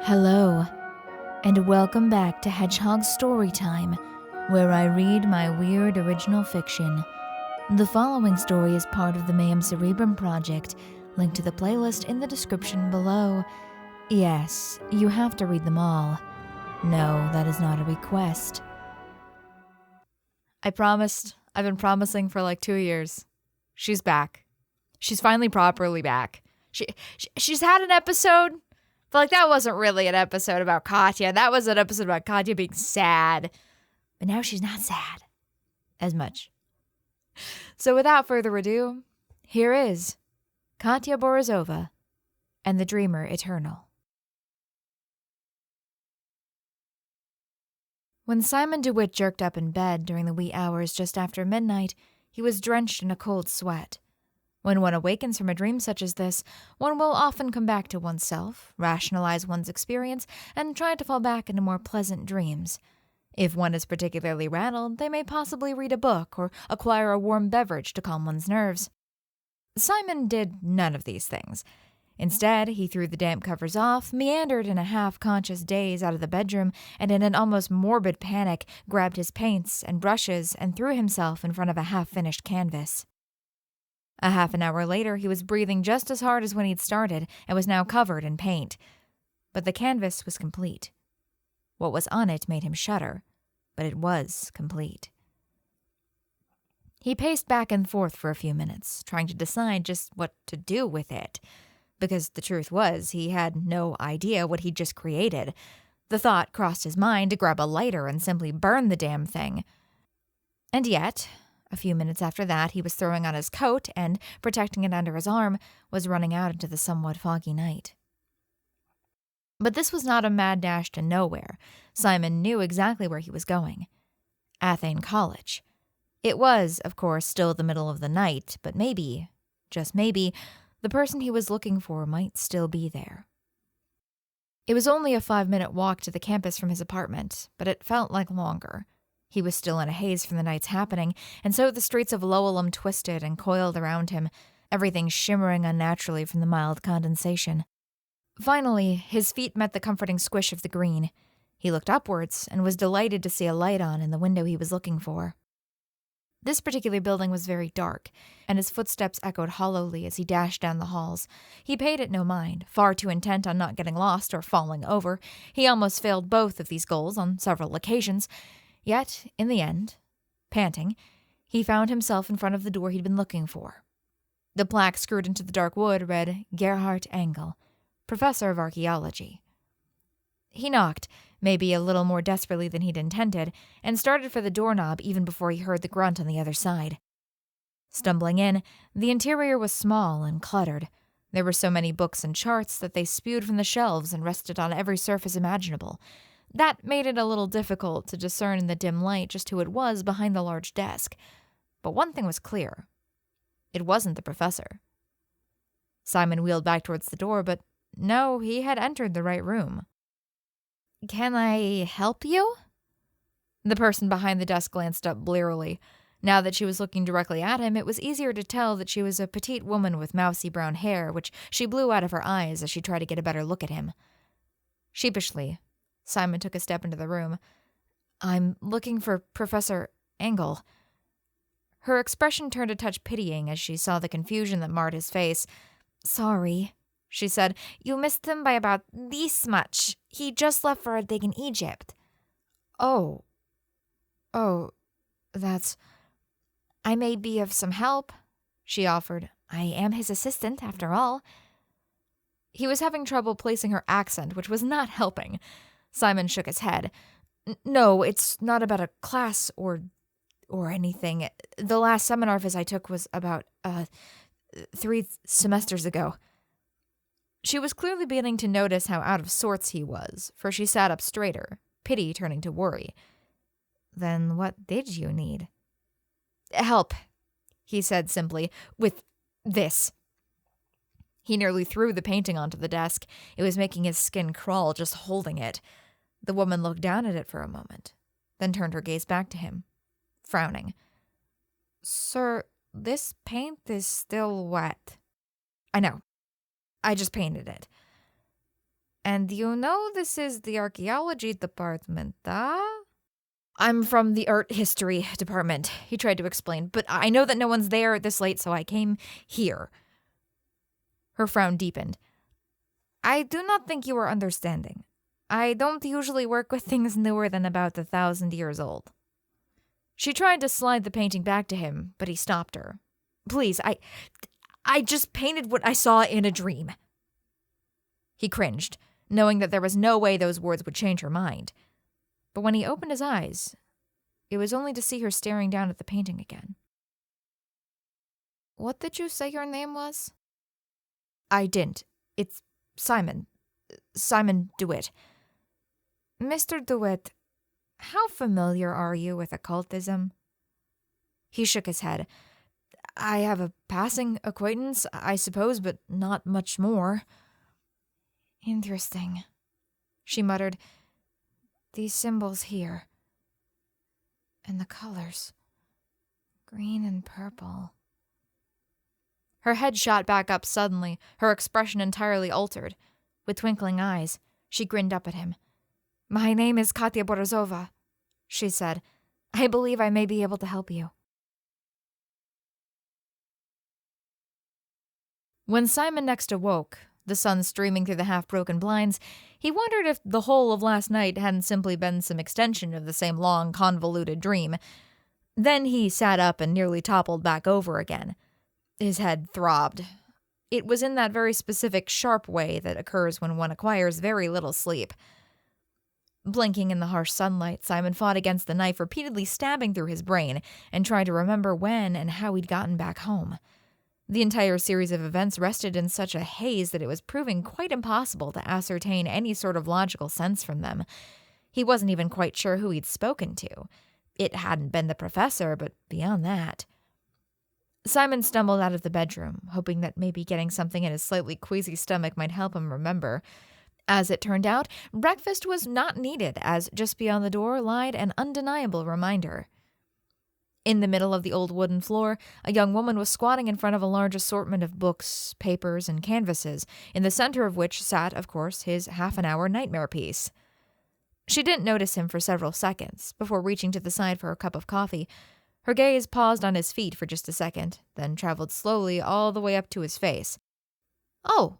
Hello, and welcome back to Hedgehog Storytime, where I read my weird original fiction. The following story is part of the Mayhem Cerebrum project, linked to the playlist in the description below. Yes, you have to read them all. No, that is not a request. I promised. I've been promising for like 2 years. She's back. She's finally properly back. She's had an episode, but like that wasn't really an episode about Katya. That was an episode about Katya being sad. But now she's not sad as much. So without further ado, here is Katya Borozova and the Dreamer Eternal. When Simon DeWitt jerked up in bed during the wee hours just after midnight, he was drenched in a cold sweat. When one awakens from a dream such as this, one will often come back to oneself, rationalize one's experience, and try to fall back into more pleasant dreams. If one is particularly rattled, they may possibly read a book or acquire a warm beverage to calm one's nerves. Simon did none of these things. Instead, he threw the damp covers off, meandered in a half-conscious daze out of the bedroom, and in an almost morbid panic, grabbed his paints and brushes and threw himself in front of a half-finished canvas. A half an hour later, he was breathing just as hard as when he'd started and was now covered in paint. But the canvas was complete. What was on it made him shudder, but it was complete. He paced back and forth for a few minutes, trying to decide just what to do with it. Because the truth was, he had no idea what he'd just created. The thought crossed his mind to grab a lighter and simply burn the damn thing. And yet, a few minutes after that, he was throwing on his coat and, protecting it under his arm, was running out into the somewhat foggy night. But this was not a mad dash to nowhere. Simon knew exactly where he was going. Athane College. It was, of course, still the middle of the night, but maybe, just maybe, the person he was looking for might still be there. It was only a 5-minute walk to the campus from his apartment, but it felt like longer. He was still in a haze from the night's happening, and so the streets of Lowellham twisted and coiled around him, everything shimmering unnaturally from the mild condensation. Finally, his feet met the comforting squish of the green. He looked upwards and was delighted to see a light on in the window he was looking for. This particular building was very dark, and his footsteps echoed hollowly as he dashed down the halls. He paid it no mind, far too intent on not getting lost or falling over. He almost failed both of these goals on several occasions. Yet, in the end, panting, he found himself in front of the door he'd been looking for. The plaque screwed into the dark wood read Gerhard Engel, Professor of Archaeology. He knocked, maybe a little more desperately than he'd intended, and started for the doorknob even before he heard the grunt on the other side. Stumbling in, the interior was small and cluttered. There were so many books and charts that they spewed from the shelves and rested on every surface imaginable. That made it a little difficult to discern in the dim light just who it was behind the large desk. But one thing was clear. It wasn't the professor. Simon wheeled back towards the door, but no, he had entered the right room. "Can I help you?" The person behind the desk glanced up blearily. Now that she was looking directly at him, it was easier to tell that she was a petite woman with mousy brown hair, which she blew out of her eyes as she tried to get a better look at him. Sheepishly, Simon took a step into the room. "I'm looking for Professor Engel." Her expression turned a touch pitying as she saw the confusion that marred his face. "Sorry," she said. "You missed him by about this much. He just left for a dig in Egypt." Oh, that's... "I may be of some help," she offered. "I am his assistant, after all." He was having trouble placing her accent, which was not helping. Simon shook his head. "No, it's not about a class or anything. The last seminar visit I took was about, 3 semesters ago." She was clearly beginning to notice how out of sorts he was, for she sat up straighter, pity turning to worry. "Then what did you need?" "Help," he said simply, "with this." He nearly threw the painting onto the desk. It was making his skin crawl just holding it. The woman looked down at it for a moment, then turned her gaze back to him, frowning. "Sir, this paint is still wet." "I know. I just painted it." And you know this is the archaeology department, huh? I'm from the art history department, he tried to explain, but I know that no one's there this late, so I came here. Her frown deepened. I do not think you are understanding. I don't usually work with things newer than about 1,000 years old. She tried to slide the painting back to him, but he stopped her. Please, I just painted what I saw in a dream. He cringed, knowing that there was no way those words would change her mind. But when he opened his eyes, it was only to see her staring down at the painting again. What did you say your name was? I didn't. It's Simon. Simon DeWitt. Mr. DeWitt, how familiar are you with occultism? He shook his head. I have a passing acquaintance, I suppose, but not much more. Interesting, she muttered. These symbols here. And the colors. Green and purple. Her head shot back up suddenly, her expression entirely altered. With twinkling eyes, she grinned up at him. My name is Katya Borozova, she said. I believe I may be able to help you. When Simon next awoke, the sun streaming through the half-broken blinds, he wondered if the whole of last night hadn't simply been some extension of the same long, convoluted dream. Then he sat up and nearly toppled back over again. His head throbbed. It was in that very specific, sharp way that occurs when one acquires very little sleep. Blinking in the harsh sunlight, Simon fought against the knife repeatedly stabbing through his brain and tried to remember when and how he'd gotten back home. The entire series of events rested in such a haze that it was proving quite impossible to ascertain any sort of logical sense from them. He wasn't even quite sure who he'd spoken to. It hadn't been the professor, but beyond that. Simon stumbled out of the bedroom, hoping that maybe getting something in his slightly queasy stomach might help him remember. As it turned out, breakfast was not needed, as just beyond the door lied an undeniable reminder. In the middle of the old wooden floor, a young woman was squatting in front of a large assortment of books, papers, and canvases, in the center of which sat, of course, his half-an-hour nightmare piece. She didn't notice him for several seconds, before reaching to the side for a cup of coffee. Her gaze paused on his feet for just a second, then traveled slowly all the way up to his face. "Oh,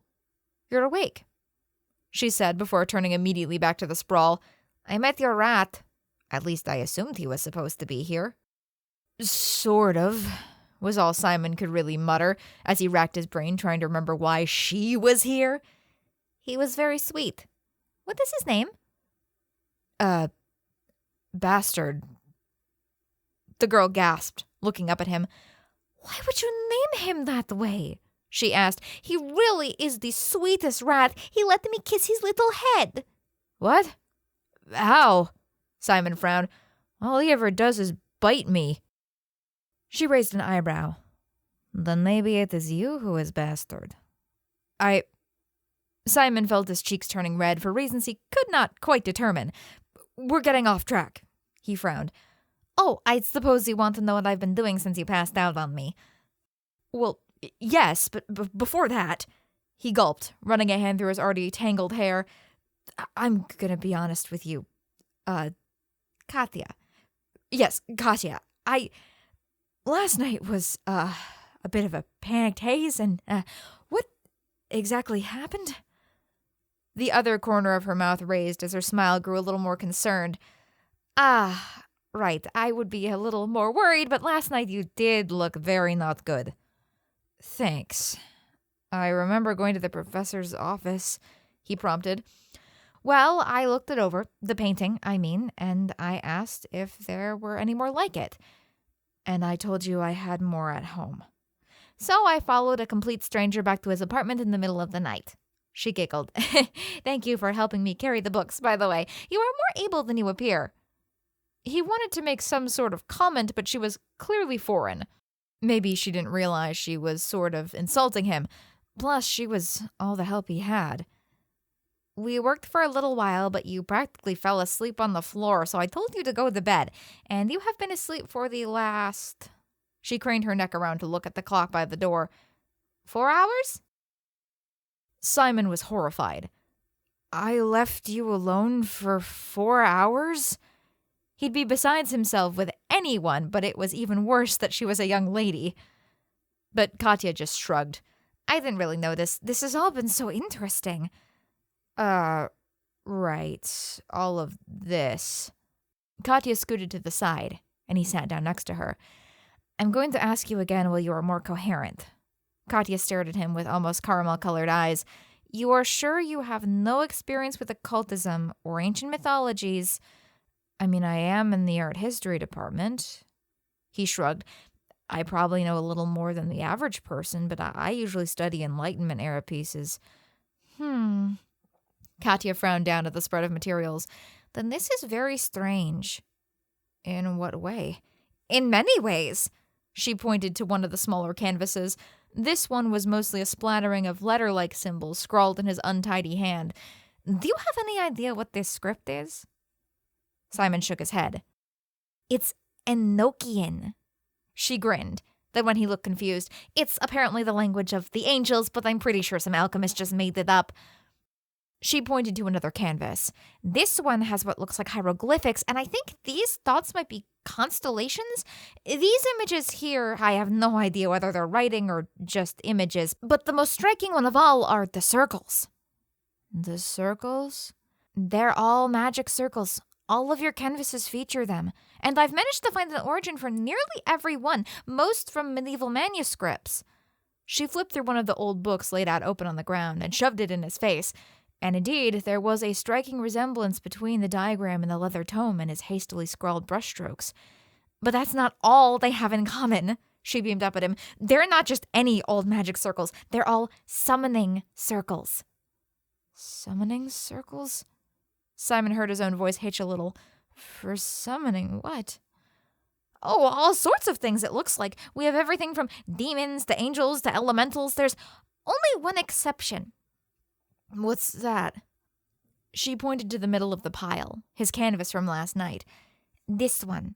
you're awake," she said before turning immediately back to the sprawl. "I met your rat. At least I assumed he was supposed to be here." Sort of, was all Simon could really mutter as he racked his brain trying to remember why she was here. He was very sweet. What is his name? Bastard. The girl gasped, looking up at him. Why would you name him that way? She asked. He really is the sweetest rat. He let me kiss his little head. What? How? Simon frowned. All he ever does is bite me. She raised an eyebrow. Then maybe it is you who is bastard. Simon felt his cheeks turning red for reasons he could not quite determine. We're getting off track, he frowned. Oh, I suppose you want to know what I've been doing since you passed out on me. Well, yes, but before that, he gulped, running a hand through his already tangled hair. I'm gonna be honest with you. Katya. Yes, Katya. Last night was, a bit of a panicked haze, and, what exactly happened? The other corner of her mouth raised as her smile grew a little more concerned. Right, I would be a little more worried, but last night you did look very not good. Thanks. I remember going to the professor's office, he prompted. Well, I looked it over, the painting, I mean, and I asked if there were any more like it. And I told you I had more at home. So I followed a complete stranger back to his apartment in the middle of the night. She giggled. Thank you for helping me carry the books, by the way. You are more able than you appear. He wanted to make some sort of comment, but she was clearly foreign. Maybe she didn't realize she was sort of insulting him. Plus, she was all the help he had. We worked for a little while, but you practically fell asleep on the floor, so I told you to go to bed, and you have been asleep for the last... She craned her neck around to look at the clock by the door. 4 hours? Simon was horrified. I left you alone for 4 hours? He'd be besides himself with anyone, but it was even worse that she was a young lady. But Katya just shrugged. I didn't really know this. This has all been so interesting. Right. All of this. Katya scooted to the side, and he sat down next to her. I'm going to ask you again while you are more coherent. Katya stared at him with almost caramel-colored eyes. You are sure you have no experience with occultism or ancient mythologies? I mean, I am in the art history department. He shrugged. I probably know a little more than the average person, but I usually study Enlightenment era pieces. Katya frowned down at the spread of materials. Then this is very strange. In what way? In many ways. She pointed to one of the smaller canvases. This one was mostly a splattering of letter-like symbols scrawled in his untidy hand. Do you have any idea what this script is? Simon shook his head. It's Enochian. She grinned. Then when he looked confused, it's apparently the language of the angels, but I'm pretty sure some alchemist just made it up. She pointed to another canvas. This one has what looks like hieroglyphics, and I think these thoughts might be constellations. These images here, I have no idea whether they're writing or just images, but the most striking one of all are the circles. The circles? They're all magic circles. All of your canvases feature them, and I've managed to find an origin for nearly every one, most from medieval manuscripts. She flipped through one of the old books laid out open on the ground and shoved it in his face. And indeed, there was a striking resemblance between the diagram in the leather tome and his hastily scrawled brushstrokes. But that's not all they have in common, she beamed up at him. They're not just any old magic circles. They're all summoning circles. Summoning circles? Simon heard his own voice hitch a little. For summoning what? Oh, all sorts of things, it looks like. We have everything from demons to angels to elementals. There's only one exception. What's that? She pointed to the middle of the pile, his canvas from last night. This one.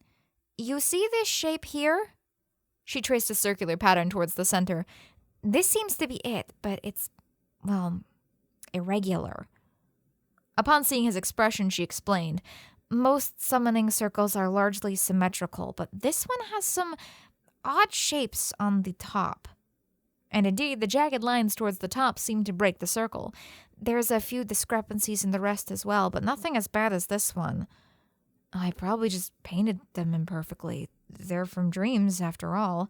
You see this shape here? She traced a circular pattern towards the center. This seems to be it, but it's, well, irregular. Upon seeing his expression, she explained. Most summoning circles are largely symmetrical, but this one has some odd shapes on the top. And indeed, the jagged lines towards the top seem to break the circle. There's a few discrepancies in the rest as well, but nothing as bad as this one. I probably just painted them imperfectly. They're from dreams, after all.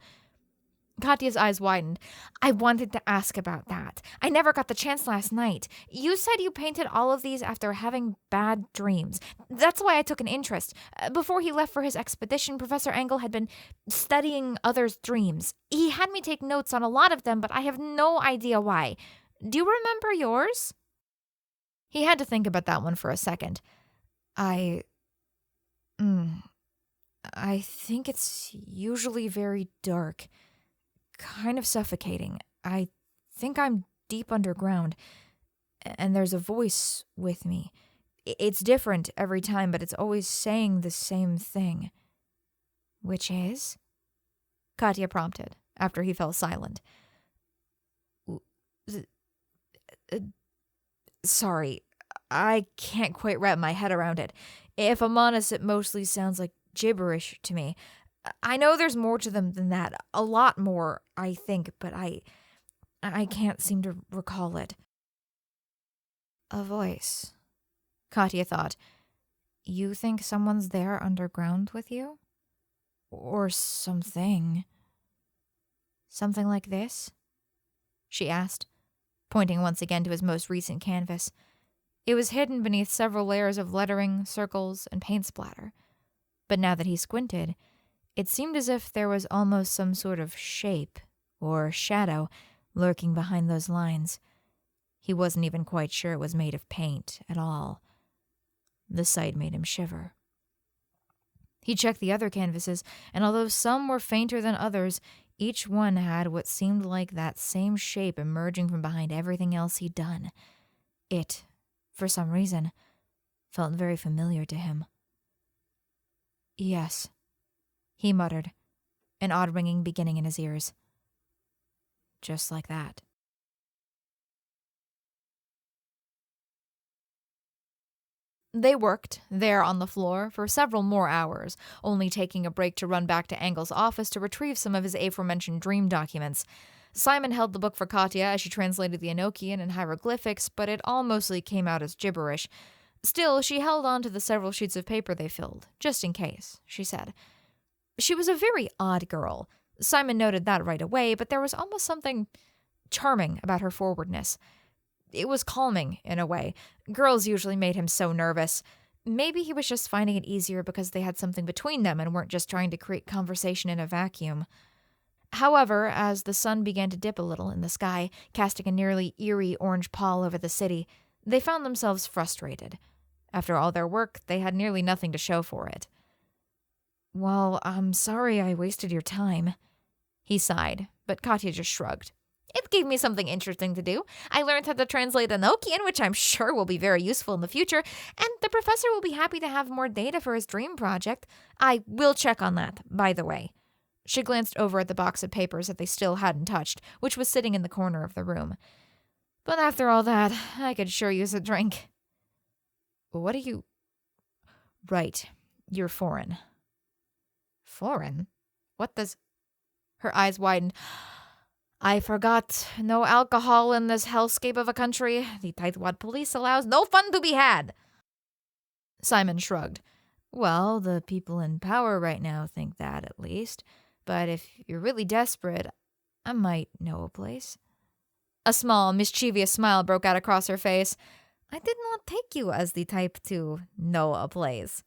Katya's eyes widened. I wanted to ask about that. I never got the chance last night. You said you painted all of these after having bad dreams. That's why I took an interest. Before he left for his expedition, Professor Engel had been studying others' dreams. He had me take notes on a lot of them, but I have no idea why. Do you remember yours? He had to think about that one for a second. I think it's usually very dark. Kind of suffocating. I think I'm deep underground, and there's a voice with me. It's different every time, but it's always saying the same thing. Which is? Katya prompted, after he fell silent. Sorry, I can't quite wrap my head around it. If I'm honest, it mostly sounds like gibberish to me. I know there's more to them than that. A lot more, I think, but I can't seem to recall it. A voice, Katya thought. You think someone's there underground with you? Or something. Something like this? She asked, pointing once again to his most recent canvas. It was hidden beneath several layers of lettering, circles, and paint splatter. But now that he squinted, it seemed as if there was almost some sort of shape or shadow lurking behind those lines. He wasn't even quite sure it was made of paint at all. The sight made him shiver. He checked the other canvases, and although some were fainter than others, each one had what seemed like that same shape emerging from behind everything else he'd done. It, for some reason, felt very familiar to him. Yes, he muttered, an odd ringing beginning in his ears. Just like that. They worked, there on the floor, for several more hours, only taking a break to run back to Engel's office to retrieve some of his aforementioned dream documents. Simon held the book for Katya as she translated the Enochian and hieroglyphics, but it all mostly came out as gibberish. Still, she held on to the several sheets of paper they filled, just in case, she said. She was a very odd girl. Simon noted that right away, but there was almost something charming about her forwardness. It was calming, in a way. Girls usually made him so nervous. Maybe he was just finding it easier because they had something between them and weren't just trying to create conversation in a vacuum. However, as the sun began to dip a little in the sky, casting a nearly eerie orange pall over the city, they found themselves frustrated. After all their work, they had nearly nothing to show for it. "Well, I'm sorry I wasted your time," he sighed, but Katya just shrugged. "It gave me something interesting to do. I learned how to translate Enochian, which I'm sure will be very useful in the future, and the professor will be happy to have more data for his dream project. I will check on that, by the way." She glanced over at the box of papers that they still hadn't touched, which was sitting in the corner of the room. "But after all that, I could sure use a drink." "What are you—" "Right, you're foreign." "Foreign? What does—" Her eyes widened. "I forgot. No alcohol in this hellscape of a country. The tightwad police allows no fun to be had." Simon shrugged. "Well, the people in power right now think that, at least. But if you're really desperate, I might know a place." A small, mischievous smile broke out across her face. "I did not take you as the type to know a place."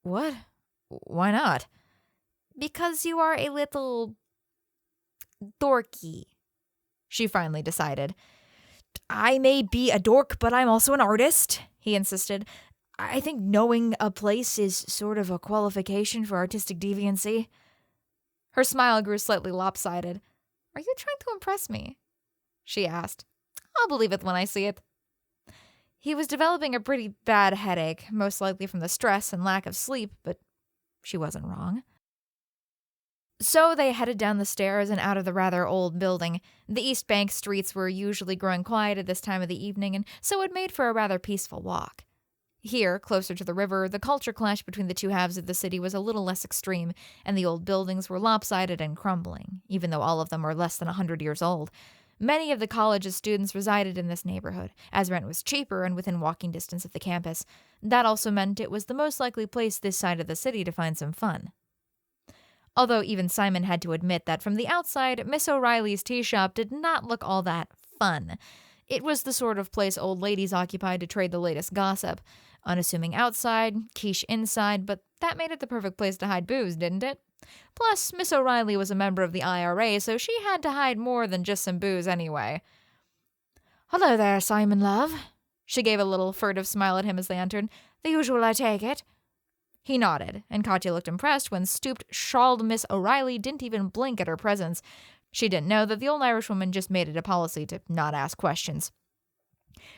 "What? Why not?" "Because you are a little dorky," she finally decided. "I may be a dork, but I'm also an artist," he insisted. "I think knowing a place is sort of a qualification for artistic deviancy." Her smile grew slightly lopsided. "Are you trying to impress me?" she asked. "I'll believe it when I see it." He was developing a pretty bad headache, most likely from the stress and lack of sleep, but she wasn't wrong. So they headed down the stairs and out of the rather old building. The East Bank streets were usually growing quiet at this time of the evening, and so it made for a rather peaceful walk. Here, closer to the river, the culture clash between the two halves of the city was a little less extreme, and the old buildings were lopsided and crumbling, even though all of them were less than 100 years old. Many of the college's students resided in this neighborhood, as rent was cheaper and within walking distance of the campus. That also meant it was the most likely place this side of the city to find some fun. Although even Simon had to admit that from the outside, Miss O'Reilly's tea shop did not look all that fun. It was the sort of place old ladies occupied to trade the latest gossip. Unassuming outside, quiche inside, but that made it the perfect place to hide booze, didn't it? Plus, Miss O'Reilly was a member of the IRA, so she had to hide more than just some booze anyway. "Hello there, Simon, love." She gave a little furtive smile at him as they entered. "The usual, I take it?" He nodded, and Katya looked impressed when stooped, shawled Miss O'Reilly didn't even blink at her presence. She didn't know that the old Irishwoman just made it a policy to not ask questions.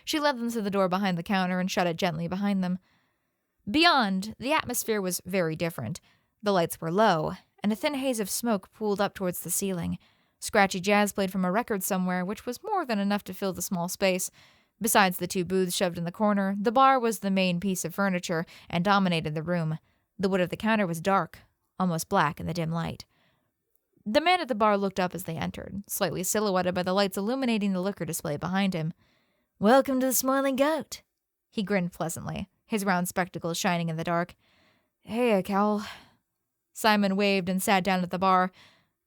She led them to the door behind the counter and shut it gently behind them. Beyond, the atmosphere was very different. The lights were low, and a thin haze of smoke pooled up towards the ceiling. Scratchy jazz played from a record somewhere, which was more than enough to fill the small space. Besides the two booths shoved in the corner, the bar was the main piece of furniture and dominated the room. The wood of the counter was dark, almost black in the dim light. The man at the bar looked up as they entered, slightly silhouetted by the lights illuminating the liquor display behind him. "Welcome to the Smiling Goat." He grinned pleasantly, his round spectacles shining in the dark. "Hey, Cowell." Simon waved and sat down at the bar.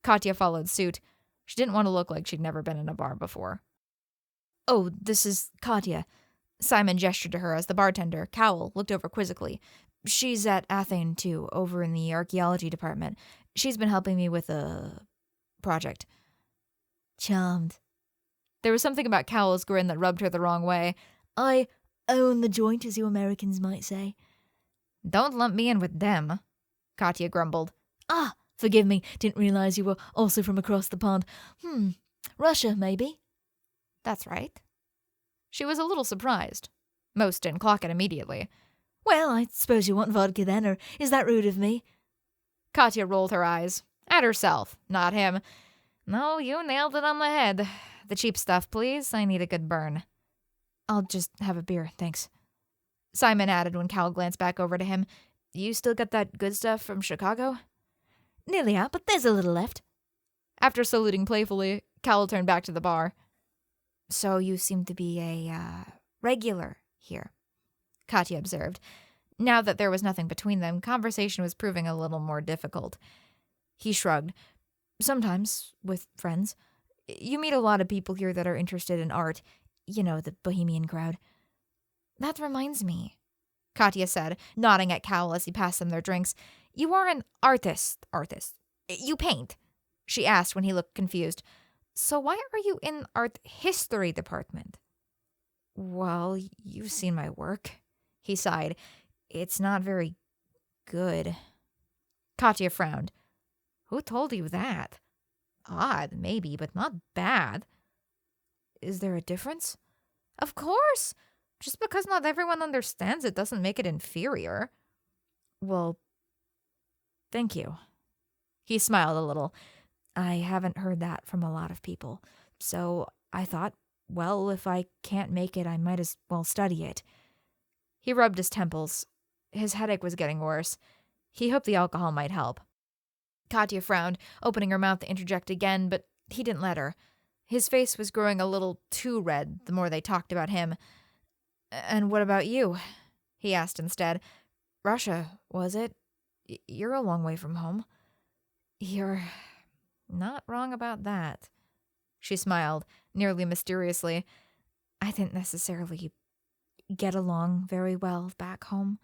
Katya followed suit. She didn't want to look like she'd never been in a bar before. "Oh, this is Katya." Simon gestured to her as the bartender, Cowell, looked over quizzically. "She's at Athene, too, over in the archaeology department. She's been helping me with a project." "Charmed." There was something about Cowell's grin that rubbed her the wrong way. "I own the joint, as you Americans might say." "Don't lump me in with them," Katya grumbled. "Ah, forgive me. Didn't realize you were also from across the pond. Russia, maybe?" "That's right." She was a little surprised. Most didn't clock it immediately. "Well, I suppose you want vodka then, or is that rude of me?" Katya rolled her eyes. At herself, not him. "No, you nailed it on the head. The cheap stuff, please. I need a good burn." "I'll just have a beer, thanks." Simon added when Cal glanced back over to him. You still got that good stuff from Chicago? Nearly out, but there's a little left. After saluting playfully, Cal turned back to the bar. So you seem to be a, regular here, Katya observed. Now that there was nothing between them, conversation was proving a little more difficult. He shrugged. Sometimes, with friends. You meet a lot of people here that are interested in art. You know, the bohemian crowd. That reminds me, Katya said, nodding at Cal as he passed them their drinks. You are an artist. You paint, she asked when he looked confused. So why are you in art history department? Well, you've seen my work, he sighed. It's not very good. Katya frowned. Who told you that? Odd, maybe, but not bad. Is there a difference? Of course. Just because not everyone understands it doesn't make it inferior. Well, thank you. He smiled a little. I haven't heard that from a lot of people. So I thought, well, if I can't make it, I might as well study it. He rubbed his temples. His headache was getting worse. He hoped the alcohol might help. Katya frowned, opening her mouth to interject again, but he didn't let her. His face was growing a little too red the more they talked about him. And what about you? He asked instead. Russia, was it? You're a long way from home. You're not wrong about that. She smiled, nearly mysteriously. I didn't necessarily get along very well back home,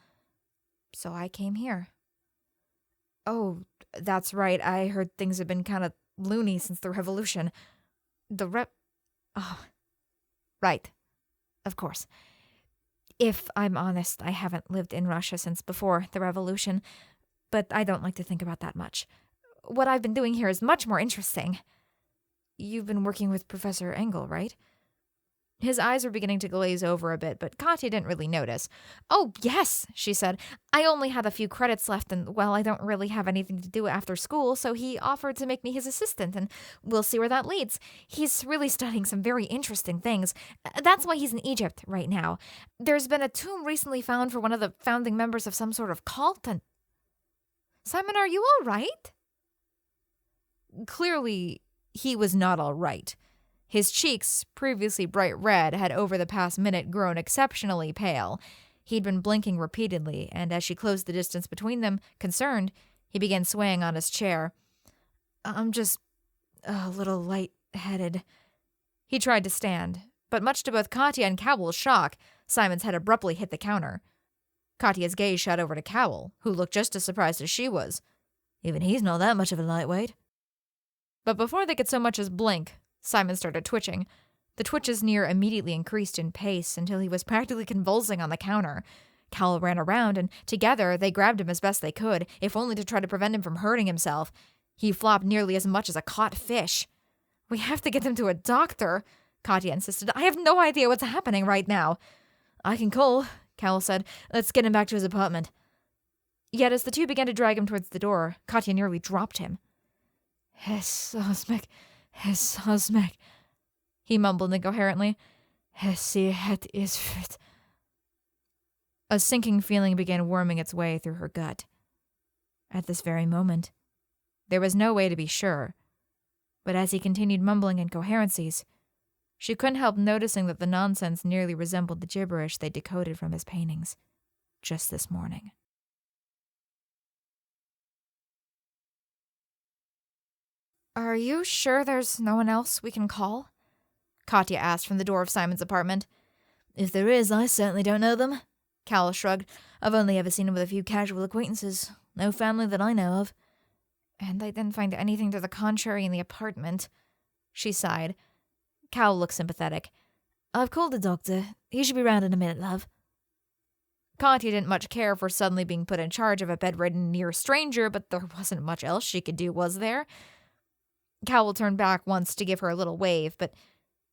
so I came here. Oh, that's right. I heard things have been kind of loony since the revolution. Oh, right. Of course. If I'm honest, I haven't lived in Russia since before the revolution, but I don't like to think about that much. What I've been doing here is much more interesting. You've been working with Professor Engel, right? His eyes were beginning to glaze over a bit, but Katya didn't really notice. Oh, yes, she said. I only had a few credits left, and, well, I don't really have anything to do after school, so he offered to make me his assistant, and we'll see where that leads. He's really studying some very interesting things. That's why he's in Egypt right now. There's been a tomb recently found for one of the founding members of some sort of cult, and... Simon, are you all right? Clearly, he was not all right. His cheeks, previously bright red, had over the past minute grown exceptionally pale. He'd been blinking repeatedly, and as she closed the distance between them, concerned, he began swaying on his chair. I'm just a little light-headed. He tried to stand, but much to both Katya and Cowell's shock, Simon's head abruptly hit the counter. Katya's gaze shot over to Cowell, who looked just as surprised as she was. Even he's not that much of a lightweight. But before they could so much as blink, Simon started twitching. The twitches near immediately increased in pace until he was practically convulsing on the counter. Cowell ran around, and together they grabbed him as best they could, if only to try to prevent him from hurting himself. He flopped nearly as much as a caught fish. We have to get him to a doctor, Katya insisted. I have no idea what's happening right now. I can call, Cowell said. Let's get him back to his apartment. Yet as the two began to drag him towards the door, Katya nearly dropped him. Hedgehog, he mumbled incoherently. Het is fit. A sinking feeling began worming its way through her gut. At this very moment, there was no way to be sure, but as he continued mumbling incoherencies, she couldn't help noticing that the nonsense nearly resembled the gibberish they decoded from his paintings just this morning. Are you sure there's no one else we can call? Katya asked from the door of Simon's apartment. If there is, I certainly don't know them. Cowell shrugged. I've only ever seen him with a few casual acquaintances. No family that I know of. And I didn't find anything to the contrary in the apartment. She sighed. Cowell looked sympathetic. I've called the doctor. He should be round in a minute, love. Katya didn't much care for suddenly being put in charge of a bedridden near stranger, but there wasn't much else she could do, was there? Cowell turned back once to give her a little wave, but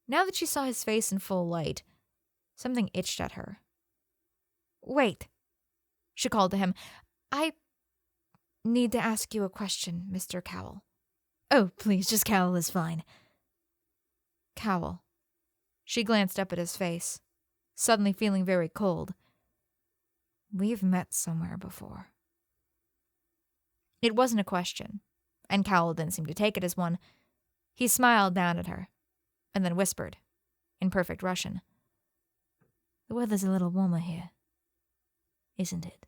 now that she saw his face in full light, something itched at her. Wait, she called to him. I need to ask you a question, Mr. Cowell. Oh, please, just Cowell is fine. Cowell. She glanced up at his face, suddenly feeling very cold. We've met somewhere before. It wasn't a question, and Cowell didn't seem to take it as one. He smiled down at her, and then whispered, in perfect Russian, "The weather's a little warmer here, isn't it?"